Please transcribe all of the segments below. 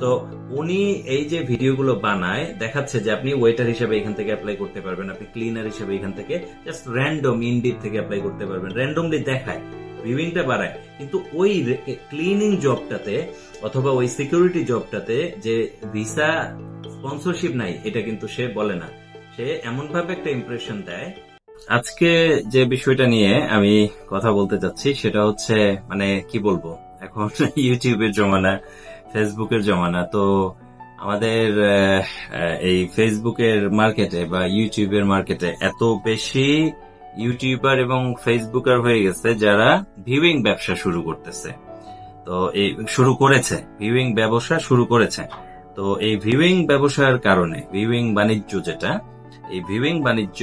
তো উনি এই যে ভিডিওগুলো বানায় দেখাচ্ছে যে আপনি ওয়েটার হিসেবে এখান থেকে অ্যাপ্লাই করতে পারবেন, আপনি ক্লিনার হিসেবে এখান থেকে জাস্ট র্যান্ডম ইনডিড থেকে অ্যাপ্লাই করতে পারবেন, র্যান্ডমলি দেখায়, ভিউইংটা বাড়ায়। কিন্তু ওই ক্লিনিং জবটাতে অথবা ওই সিকিউরিটি জবটাতে যে ভিসা স্পন্সরশিপ নাই এটা কিন্তু সে বলে না, সে এমন ভাবে একটা ইমপ্রেশন দেয়। আজকে যে বিষয়টা নিয়ে আমি কথা বলতে চাচ্ছি সেটা হচ্ছে মানে কি বলবো, এখন ইউটিউবের জমানা, ফেসবুকের জমানা। তো আমাদের এই ফেসবুকের মার্কেটে বা ইউটিউবের মার্কেটে এত বেশি ইউটিউবার এবং ফেসবুকার হয়ে গেছে যারা ভিউইং ব্যবসা শুরু করতেছে, তো এই শুরু করেছে, ভিউইং ব্যবসা শুরু করেছে। তো এই ভিউইং ব্যবসার কারণে ভিউইং বাণিজ্য যেটা, এই ভিউইং বাণিজ্য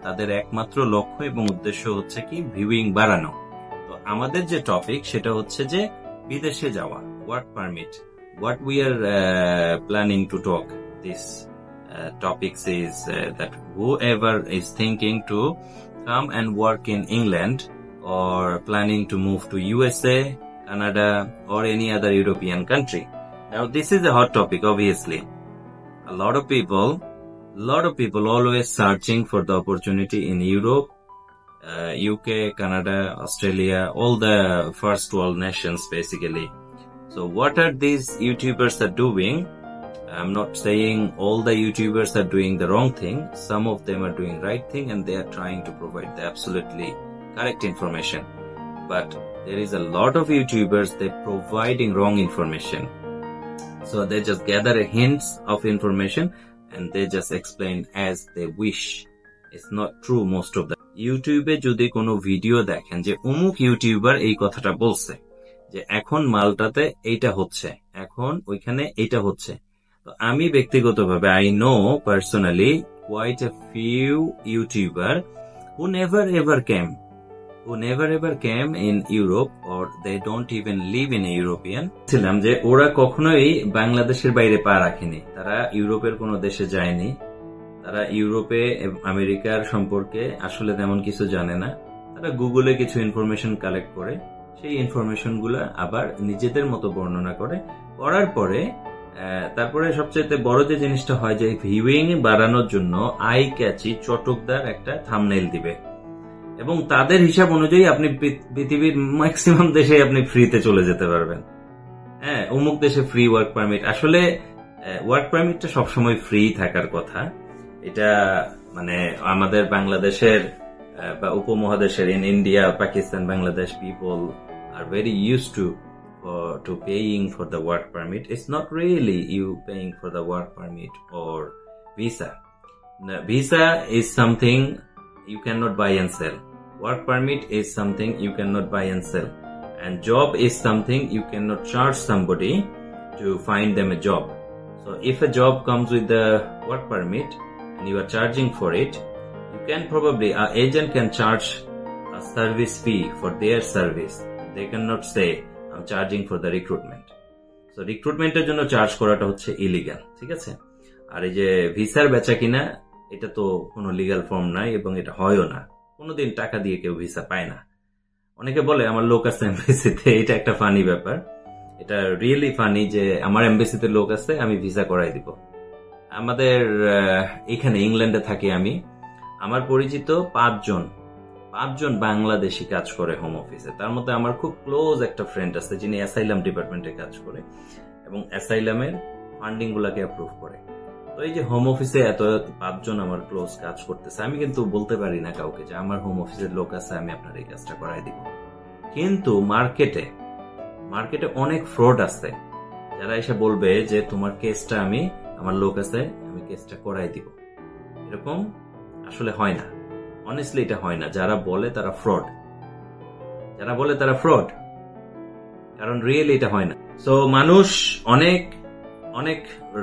তাদের একমাত্র লক্ষ্য এবং উদ্দেশ্য হচ্ছে কি ভিউইং বাড়ানো। তো আমাদের যে টপিক সেটা হচ্ছে যে বিদেশে যাওয়া, work permit. What we are planning to talk this topics is that whoever is thinking to come and work in England or planning to move to USA, Canada or any other European country. Now this is a hot topic obviously. A lot of people always searching for the opportunity in Europe, UK, Canada, Australia, all the first world nations basically. So what are these YouTubers are doing? I'm not saying all the YouTubers are doing the wrong thing. Some of them are doing right thing and they are trying to provide the absolutely correct information. But there is a lot of YouTubers they're providing wrong information. So they just gather hints of information and they just explain as they wish. It's not true most of the YouTube এ যদি কোনো video দেখেন যে অমুক YouTuber এই কথাটা বলছে যে এখন মালটাতে এইটা হচ্ছে, এখন ওইখানে এইটা হচ্ছে, তো আমি ব্যক্তিগতভাবে I know personally quite a few YouTuber who never ever came in Europe or they don't even live in a European ছিলাম যে ওরা কখনোই বাংলাদেশের বাইরে পা রাখেনি, তারা ইউরোপের কোনো দেশে যায়নি, তারা ইউরোপে আমেরিকার সম্পর্কে আসলে তেমন কিছু জানে না, তারা গুগলে কিছু ইনফরমেশন কালেক্ট করে সেই ইনফরমেশন গুলা আবার নিজেদের মতো বর্ণনা করে, করার পরে তারপরে সবচেয়ে বড় যে জিনিসটা হয় যে ভিউইং বাড়ানোর জন্য আই ক্যাচি চটকদার একটা থাম্বনেইল দিবে এবং তাদের হিসাব অনুযায়ী আপনি পৃথিবীর ম্যাক্সিমাম দেশে আপনি ফ্রিতে চলে যেতে পারবেন। হ্যাঁ, অমুক দেশে ফ্রি ওয়ার্ক পারমিট, আসলে ওয়ার্ক পারমিটটা সবসময় ফ্রি থাকার কথা। এটা মানে আমাদের বাংলাদেশের বা উপমহাদেশের in India, Pakistan, Bangladesh people are very used to paying for the work permit. It's not really you paying for the work permit or visa. The visa is something you cannot buy and sell. Work permit is something you cannot buy and sell. And job is something you cannot charge somebody to find them a job. So if a job comes with the work permit and you are charging for it, you can probably, an agent can charge a service fee for their service. They cannot say I'm charging for the recruitment. So recruitment এর জন্য charge করাটা হচ্ছে illegal, ঠিক আছে? আর এই যে ভিসার বেচা কিনা এটা তো কোনো লিগ্যাল ফর্ম নাই এবং এটা হয়ও না, কোনোদিন টাকা দিয়ে কেউ ভিসা পায় না। অনেকে বলে আমার লোক আছে এমবেসিতে, এটা একটা ফানি ব্যাপার, এটা রিয়েলি ফানি যে আমার এমবেসিতে লোক আছে আমি ভিসা করাই দিব। আমাদের এখানে ইংল্যান্ডে থাকি আমি, আমার পরিচিত পাঁচজন বাংলাদেশি কাজ করে হোম অফিসে, তার মধ্যে আমার খুব ক্লোজ একটা ফ্রেন্ড আছে যিনি অ্যাসাইলাম ডিপার্টমেন্টে কাজ করে এবং অ্যাসাইলামের ফান্ডিং গুলাকে অ্যাপ্রুভ করে। তো এই যে হোম অফিসে এত 5 জন আমার ক্লোজ কাজ করতেছে, আমি কিন্তু বলতে পারি না কাউকে যে আমার হোম অফিসের লোক আছে আমি আপনার এই কাজটা করাই দিব। কিন্তু মার্কেটে অনেক ফ্রড আছে যারা এসে বলবে যে তোমার কেসটা আমার লোক আছে আমি কেসটা করাই দিব। এরকম আসলে হয় না, অনেস্টলি এটা হয় না। যারা বলে তারা ফ্রড, কারণ রিয়েলি এটা হয় না। সো মানুষ অনেক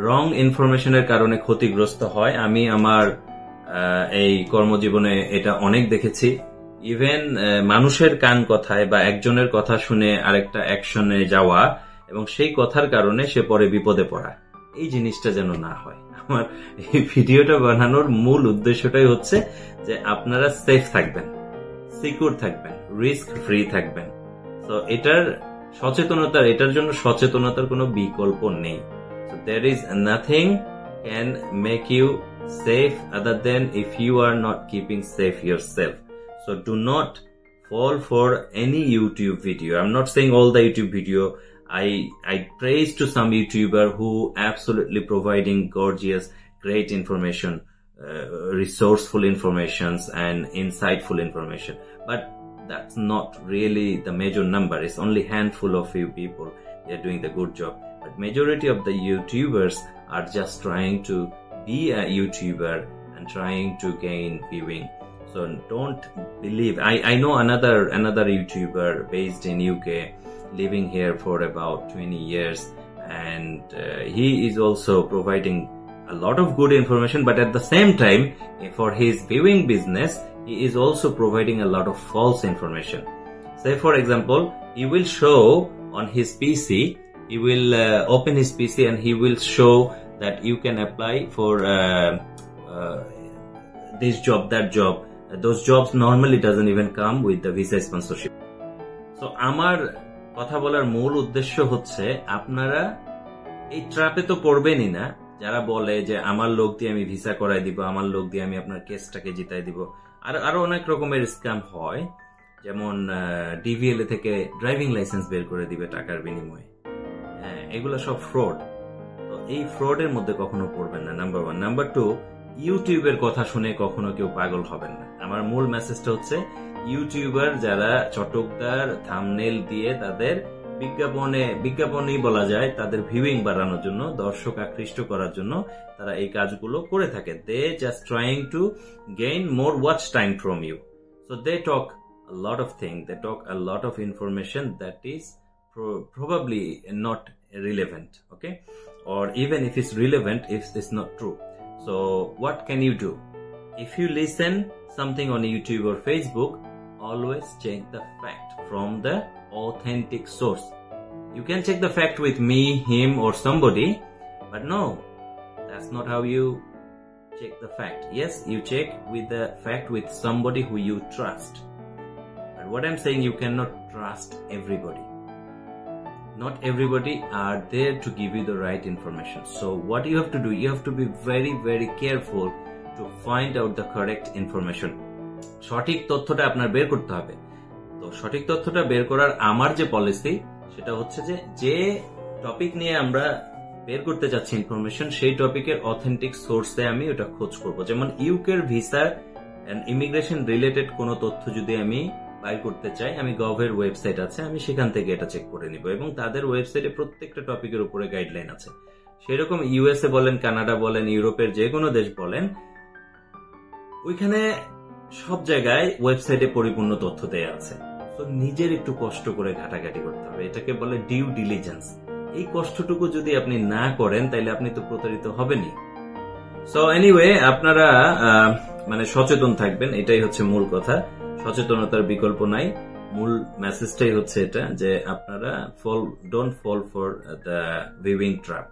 রং ইনফরমেশনের কারণে ক্ষতিগ্রস্ত হয়। আমি আমার এই কর্মজীবনে এটা অনেক দেখেছি। ইভেন মানুষের কান কথায় বা একজনের কথা শুনে আরেকটা অ্যাকশনে যাওয়া এবং সেই কথার কারণে সে পরে বিপদে পড়া, এই জিনিসটা যেন না হয়। আমার এই ভিডিওটা বানানোর মূল উদ্দেশ্যটাই হচ্ছে যে আপনারা সেফ থাকবেন, সিকিউর থাকবেন, রিস্ক ফ্রি থাকবেন। তো এটার জন্য সচেতনতার কোনো বিকল্প নেই। So there is nothing can make you safe other than if you are not keeping safe yourself. So do not fall for any YouTube video. I'm not saying all the YouTube video. I praise to some YouTuber who absolutely providing gorgeous, great information, resourceful informations and insightful information. But that's not really the major number. It's only handful of few people. They're doing the good job. But majority of the YouTubers are just trying to be a YouTuber and trying to gain viewing. So don't believe. I know another YouTuber based in UK, living here for about 20 years, and he is also providing a lot of good information, but at the same time, for his viewing business, he is also providing a lot of false information. Say for example, he will show on his PC, he will open his PC and he will show that you can apply for this job, that job. Those jobs normally doesn't even come with the visa sponsorship. So আমার কথা বলার মূল উদ্দেশ্য হচ্ছে আপনারা এই ট্র্যাপে তো পড়বেনই না, যারা বলে যে আমার লোক দিয়ে আমি ভিসা করাই দিব, আমার লোক দিয়ে আমি আপনার কেসটাকে জিতাই দিব। আর আরো অনেক রকমের স্ক্যাম হয়, যেমন ডিভিএলএ থেকে ড্রাইভিং লাইসেন্স বের করে দিবে টাকার বিনিময়ে। হ্যাঁ, এগুলো সব ফ্রড। তো এই ফ্রডের মধ্যে কখনো পড়বেন না, নাম্বার 1। নাম্বার 2, ইউটিউবের কথা শুনে কখনো কেউ পাগল হবেন না। আমার মূল মেসেজটা হচ্ছে ইউটিউবার যারা চটকদার থাম্বনেল দিয়ে তাদের বিজ্ঞাপনই বলা যায়, তাদের ভিউইং বাড়ানোর জন্য, দর্শক আকৃষ্ট করার জন্য তারা এই কাজগুলো করে থাকে। They just trying to gain more watch time from you. So they talk a lot of things, they talk a lot of information that is probably not relevant, okay, or even if it's relevant, if it's not true. So what can you do? If you listen something on YouTube or Facebook, always check the fact from the authentic source. You can check the fact with me, him or somebody, but no, that's not how you check the fact. Yes, you check with the fact with somebody who you trust. But what I'm saying, you cannot trust everybody. Not everybody are there to give you the right information. So what you have to do, you have to be very, very careful to find out the correct information. সঠিক তথ্যটা আপনার বের করতে হবে। তো সঠিক তথ্যটা বের করার আমার যে পলিসি, সেটা হচ্ছে যে টপিক নিয়ে আমরা বের করতে যাচ্ছি ইনফরমেশন, সেই টপিকের অথেন্টিক সোর্সে আমি ওটা খোঁজ করব। যেমন ইউকের ভিসা এন্ড ইমিগ্রেশন রিলেটেড কোনো তথ্য যদি আমি বাই করতে চাই, আমি গভের ওয়েবসাইট আছে, আমি সেখান থেকে এটা চেক করে নিব, এবং তাদের ওয়েবসাইটে প্রত্যেকটা টপিকের উপরে গাইডলাইন আছে। সেরকম ইউএসএ বলেন, কানাডা বলেন, ইউরোপের যে কোনো দেশ বলেন, ওইখানে সব জায়গায় ওয়েবসাইটে পরিপূর্ণ তথ্য দেয়া আছে। তো নিজের একটু কষ্ট করে ঘাটাঘাটি করতে হবে, এটাকে বলে ডিউ ডিলিজেন্স। এই কষ্টটুকু যদি আপনি না করেন, তাহলে আপনি তো প্রতারিত হবেনই। সো এনিওয়ে, আপনারা মানে সচেতন থাকবেন, এটাই হচ্ছে মূল কথা। সচেতনতার বিকল্প নাই। মূল মেসেজটাই হচ্ছে এটা, যে আপনারা don't fall for the viewing trap.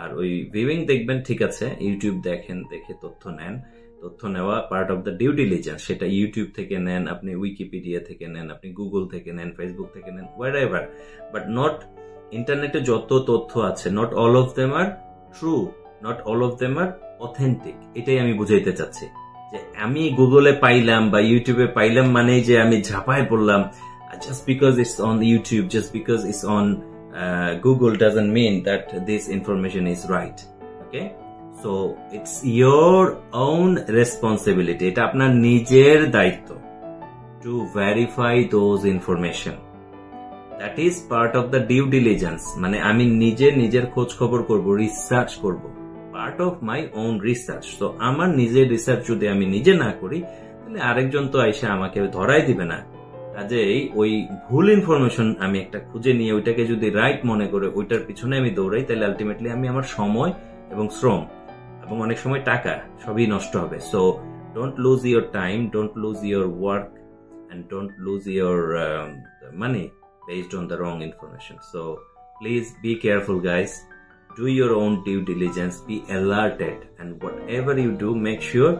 আর ওই ভিউইং দেখবেন, ঠিক আছে, ইউটিউব দেখেন, দেখে তথ্য নেন। তথ্য নেওয়া part of the due diligence. সেটা ইউটিউব থেকে নেন, আপনি উইকিপিডিয়া থেকে নেন, আপনি গুগল থেকে নেন, ফেসবুক থেকে নেন, হোয়াটএভার, বাট নট ইন্টারনেটে যত তথ্য আছে, not all of them are true, not all of them are authentic. এটাই আমি বুঝাইতে চাচ্ছি, যে আমি গুগলে পাইলাম বা ইউটিউবে পাইলাম মানে যে আমি ঝাঁপায় পড়লাম, just because it's on YouTube, just because it's on Google doesn't mean that this information is right. Okay, so it's your own responsibility, এটা আপনার নিজের দায়িত্ব to verify those information. That is part of the due diligence. মানে আমি নিজের খোঁজ খবর করব, রিসার্চ করব, part of my own research. So আমার নিজের রিসার্চ যদি আমি নিজে না করি, তাহলে আরেকজন তো আইসা আমাকে ধরাই দিবে না। কাজেই ওই ভুল ইনফরমেশন আমি একটা খুঁজে নিয়ে ওইটাকে যদি রাইট মনে করে ওইটার পিছনে আমি দৌড়াই, তাহলে আলটিমেটলি আমি আমার সময় এবং শ্রম এবং অনেক সময় টাকা সবই নষ্ট হবে। So don't lose your time, don't lose your work, and don't lose your money based on the wrong information. So please be careful, guys. Do your own due diligence, be alerted, and whatever you do, make sure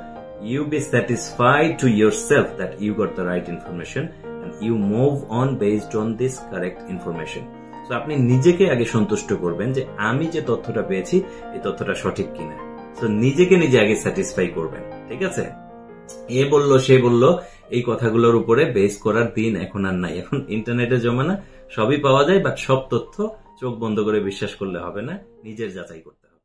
you be satisfied to yourself that you got the right information and you move on based on this correct information. তো আপনি নিজেকে আগে সন্তুষ্ট করবেন যে আমি যে তথ্যটা পেয়েছি এই তথ্যটা সঠিক কিনা। তো নিজেকে নিজে আগে স্যাটিসফাই করবেন, ঠিক আছে? এ বলল সে বলল এই কথাগুলোর উপরে বেস করার দিন এখন আর নাই। এখন ইন্টারনেটের জমানা, সবই পাওয়া যায়, বাট সব তথ্য চোখ বন্ধ করে বিশ্বাস করলে হবে না, নিজের যাচাই করতে হবে।